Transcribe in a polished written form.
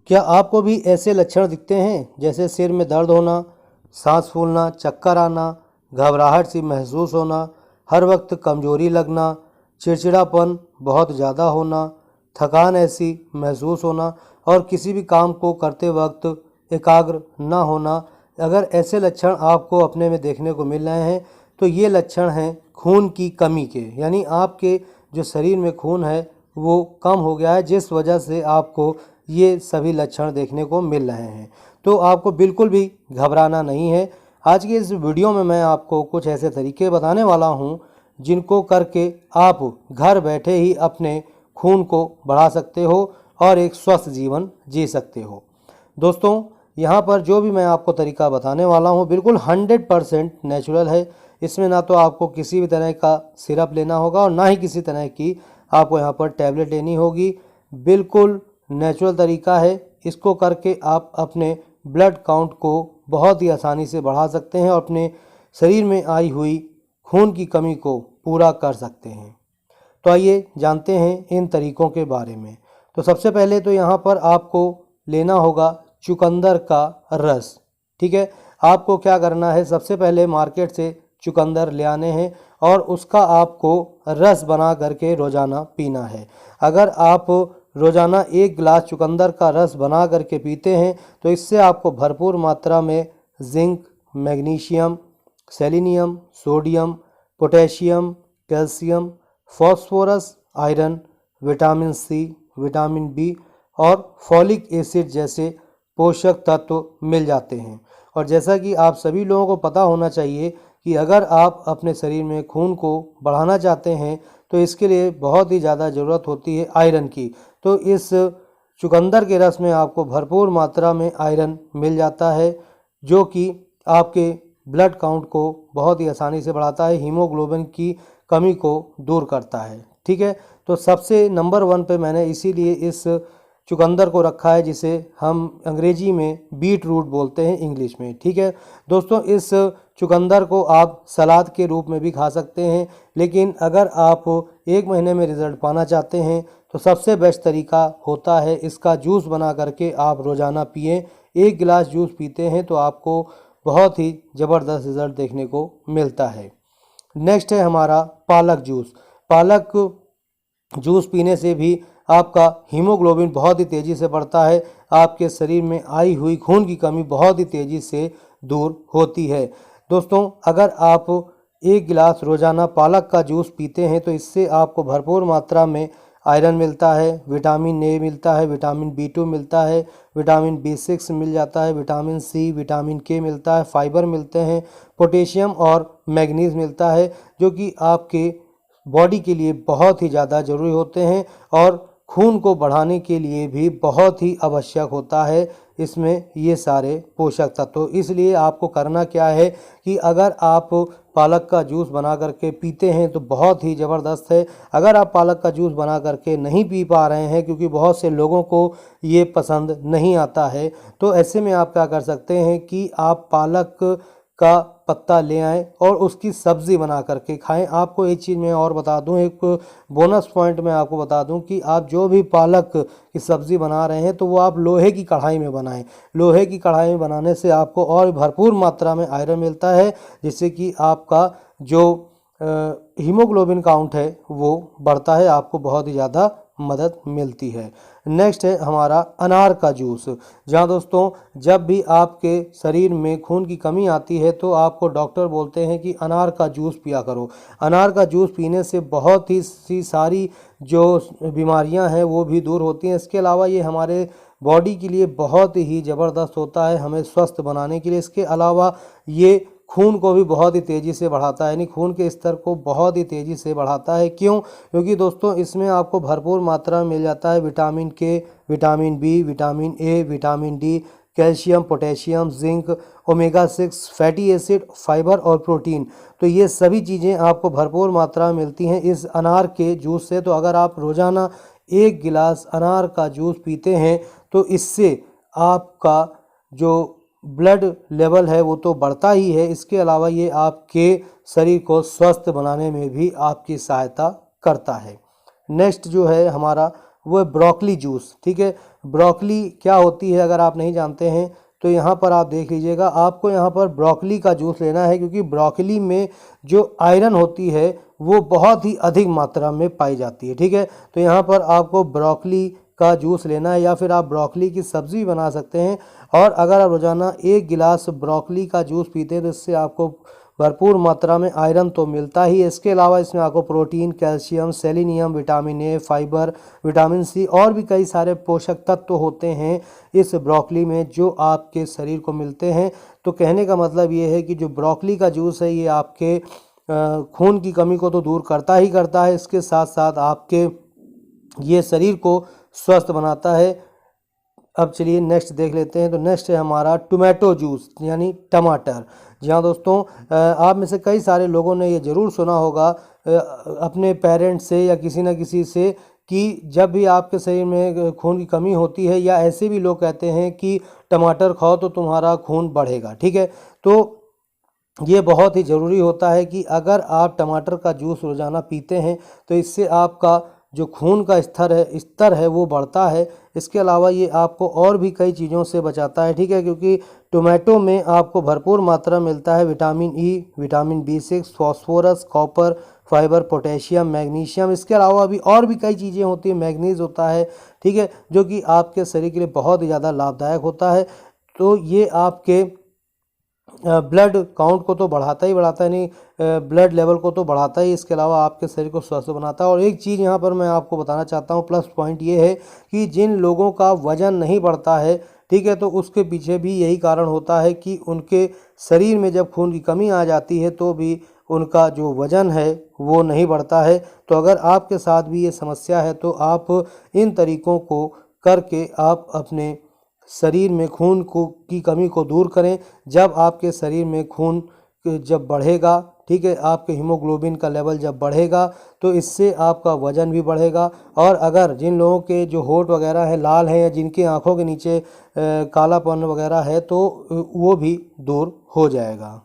क्या आपको भी ऐसे लक्षण दिखते हैं जैसे सिर में दर्द होना, सांस फूलना, चक्कर आना, घबराहट सी महसूस होना, हर वक्त कमजोरी लगना, चिड़चिड़ापन बहुत ज़्यादा होना, थकान ऐसी महसूस होना और किसी भी काम को करते वक्त एकाग्र ना होना? अगर ऐसे लक्षण आपको अपने में देखने को मिल रहे हैं तो ये लक्षण हैं खून की कमी के, यानी आपके जो शरीर में खून है वो कम हो गया है, जिस वजह से आपको ये सभी लक्षण देखने को मिल रहे हैं। तो आपको बिल्कुल भी घबराना नहीं है। आज की इस वीडियो में मैं आपको कुछ ऐसे तरीके बताने वाला हूँ जिनको करके आप घर बैठे ही अपने खून को बढ़ा सकते हो और एक स्वस्थ जीवन जी सकते हो। दोस्तों, यहाँ पर जो भी मैं आपको तरीका बताने वाला हूँ बिल्कुल 100% नेचुरल है। इसमें ना तो आपको किसी भी तरह का सिरप लेना होगा और ना ही किसी तरह की आपको यहाँ पर टैबलेट लेनी होगी। बिल्कुल नेचुरल तरीका है। इसको करके आप अपने ब्लड काउंट को बहुत ही आसानी से बढ़ा सकते हैं और अपने शरीर में आई हुई खून की कमी को पूरा कर सकते हैं। तो आइए जानते हैं इन तरीकों के बारे में। तो सबसे पहले तो यहाँ पर आपको लेना होगा चुकंदर का रस। ठीक है, आपको क्या करना है, सबसे पहले मार्केट से चुकंदर ले आने हैं और उसका आपको रस बना करके रोज़ाना पीना है। अगर आप रोज़ाना 1 गिलास चुकंदर का रस बना करके पीते हैं तो इससे आपको भरपूर मात्रा में zinc, magnesium, selenium, sodium, potassium, calcium, phosphorus, iron, vitamin C, vitamin B और फॉलिक एसिड जैसे पोषक तत्व मिल जाते हैं। और जैसा कि आप सभी लोगों को पता होना चाहिए कि अगर आप अपने शरीर में खून को बढ़ाना चाहते हैं तो इसके लिए बहुत ही ज़्यादा ज़रूरत होती है आयरन की। तो इस चुकंदर के रस में आपको भरपूर मात्रा में आयरन मिल जाता है, जो कि आपके ब्लड काउंट को बहुत ही आसानी से बढ़ाता है, हीमोग्लोबिन की कमी को दूर करता है। ठीक है, तो सबसे नंबर 1 पे मैंने इसीलिए इस चुकंदर को रखा है, जिसे हम अंग्रेजी में बीट रूट बोलते हैं इंग्लिश में। ठीक है दोस्तों, इस चुकंदर को आप सलाद के रूप में भी खा सकते हैं, लेकिन अगर आप 1 महीने में रिज़ल्ट पाना चाहते हैं तो सबसे बेस्ट तरीका होता है इसका जूस बना करके आप रोज़ाना पिएं। 1 गिलास जूस पीते हैं तो आपको बहुत ही ज़बरदस्त रिज़ल्ट देखने को मिलता है। नेक्स्ट है हमारा पालक जूस। पालक जूस पीने से भी आपका हीमोग्लोबिन बहुत ही तेज़ी से बढ़ता है, आपके शरीर में आई हुई खून की कमी बहुत ही तेज़ी से दूर होती है। दोस्तों, अगर आप 1 गिलास रोज़ाना पालक का जूस पीते हैं तो इससे आपको भरपूर मात्रा में आयरन मिलता है, विटामिन ए मिलता है, विटामिन B2 मिलता है, विटामिन B6 मिल जाता है, विटामिन सी, विटामिन के मिलता है, फाइबर मिलते हैं, पोटेशियम और मैग्नीज मिलता है, जो कि आपके बॉडी के लिए बहुत ही ज़्यादा ज़रूरी होते हैं और खून को बढ़ाने के लिए भी बहुत ही आवश्यक होता है इसमें ये सारे पोषक तत्व। इसलिए आपको करना क्या है कि अगर आप पालक का जूस बना करके पीते हैं तो बहुत ही ज़बरदस्त है। अगर आप पालक का जूस बना करके नहीं पी पा रहे हैं, क्योंकि बहुत से लोगों को ये पसंद नहीं आता है, तो ऐसे में आप क्या कर सकते हैं कि आप पालक का पत्ता ले आएँ और उसकी सब्ज़ी बना करके खाएं। आपको एक चीज़ मैं और बता दूं, एक बोनस पॉइंट मैं आपको बता दूं कि आप जो भी पालक की सब्ज़ी बना रहे हैं तो वो आप लोहे की कढ़ाई में बनाएं। लोहे की कढ़ाई में बनाने से आपको और भरपूर मात्रा में आयरन मिलता है, जिससे कि आपका जो हीमोग्लोबिन काउंट है वो बढ़ता है, आपको बहुत ही ज़्यादा मदद मिलती है। नेक्स्ट है हमारा अनार का जूस। जहाँ दोस्तों, जब भी आपके शरीर में खून की कमी आती है तो आपको डॉक्टर बोलते हैं कि अनार का जूस पिया करो। अनार का जूस पीने से बहुत ही सी सारी जो बीमारियां हैं वो भी दूर होती हैं। इसके अलावा ये हमारे बॉडी के लिए बहुत ही ज़बरदस्त होता है, हमें स्वस्थ बनाने के लिए। इसके अलावा ये खून को भी बहुत ही तेज़ी से बढ़ाता है, यानी खून के स्तर को बहुत ही तेज़ी से बढ़ाता है। क्यों? क्योंकि दोस्तों इसमें आपको भरपूर मात्रा में मिल जाता है vitamin K, vitamin B, vitamin A, vitamin D, calcium, potassium, zinc, omega 6 fatty acid, fibre और प्रोटीन। तो ये सभी चीज़ें आपको भरपूर मात्रा में मिलती हैं इस अनार के जूस से। तो अगर आप रोज़ाना 1 गिलास अनार का जूस पीते हैं तो इससे आपका जो ब्लड लेवल है वो तो बढ़ता ही है, इसके अलावा ये आपके शरीर को स्वस्थ बनाने में भी आपकी सहायता करता है। नेक्स्ट जो है हमारा वो है ब्रोकली जूस। ठीक है, ब्रोकली क्या होती है अगर आप नहीं जानते हैं तो यहाँ पर आप देख लीजिएगा, आपको यहाँ पर ब्रोकली का जूस लेना है, क्योंकि ब्रोकली में जो आयरन होती है वो बहुत ही अधिक मात्रा में पाई जाती है। ठीक है, तो यहाँ पर आपको ब्रोकली का जूस लेना है, या फिर आप ब्रोकली की सब्ज़ी बना सकते हैं। और अगर आप रोज़ाना 1 गिलास ब्रोकली का जूस पीते हैं तो इससे आपको भरपूर मात्रा में आयरन तो मिलता ही है, इसके अलावा इसमें आपको protein, calcium, selenium, vitamin A, fibre, vitamin C और भी कई सारे पोषक तत्व होते हैं इस ब्रोकली में जो आपके शरीर को मिलते हैं। तो कहने का मतलब ये है कि जो ब्रोकली का जूस है ये आपके खून की कमी को तो दूर करता ही करता है, इसके साथ साथ आपके ये शरीर को स्वस्थ बनाता है। अब चलिए नेक्स्ट देख लेते हैं। तो नेक्स्ट है हमारा टोमेटो जूस यानी टमाटर। जी हाँ दोस्तों, आप में से कई सारे लोगों ने ये ज़रूर सुना होगा अपने पेरेंट्स से या किसी न किसी से कि जब भी आपके शरीर में खून की कमी होती है, या ऐसे भी लोग कहते हैं कि टमाटर खाओ तो तुम्हारा खून बढ़ेगा। ठीक है, तो ये बहुत ही ज़रूरी होता है कि अगर आप टमाटर का जूस रोज़ाना पीते हैं तो इससे आपका जो खून का स्तर है वो बढ़ता है। इसके अलावा ये आपको और भी कई चीज़ों से बचाता है। ठीक है, क्योंकि टोमेटो में आपको भरपूर मात्रा मिलता है vitamin E, vitamin B6, phosphorus, copper, fibre, potassium, magnesium. इसके अलावा भी और भी कई चीज़ें होती हैं, मैग्नीज होता है। ठीक है, जो कि आपके शरीर के लिए बहुत ही ज़्यादा लाभदायक होता है। तो ये आपके ब्लड काउंट को तो बढ़ाता ही बढ़ाता है, नहीं ब्लड लेवल को तो बढ़ाता ही, इसके अलावा आपके शरीर को स्वस्थ बनाता है। और एक चीज़ यहाँ पर मैं आपको बताना चाहता हूँ, प्लस पॉइंट ये है कि जिन लोगों का वज़न नहीं बढ़ता है, ठीक है, तो उसके पीछे भी यही कारण होता है कि उनके शरीर में जब खून की कमी आ जाती है तो भी उनका जो वज़न है वो नहीं बढ़ता है। तो अगर आपके साथ भी ये समस्या है तो आप इन तरीक़ों को करके आप अपने शरीर में खून को की कमी को दूर करें। जब आपके शरीर में खून जब बढ़ेगा, ठीक है, आपके हीमोग्लोबिन का लेवल जब बढ़ेगा तो इससे आपका वज़न भी बढ़ेगा। और अगर जिन लोगों के जो होंठ वगैरह है लाल हैं, या जिनकी आँखों के नीचे कालापन वगैरह है, तो वो भी दूर हो जाएगा।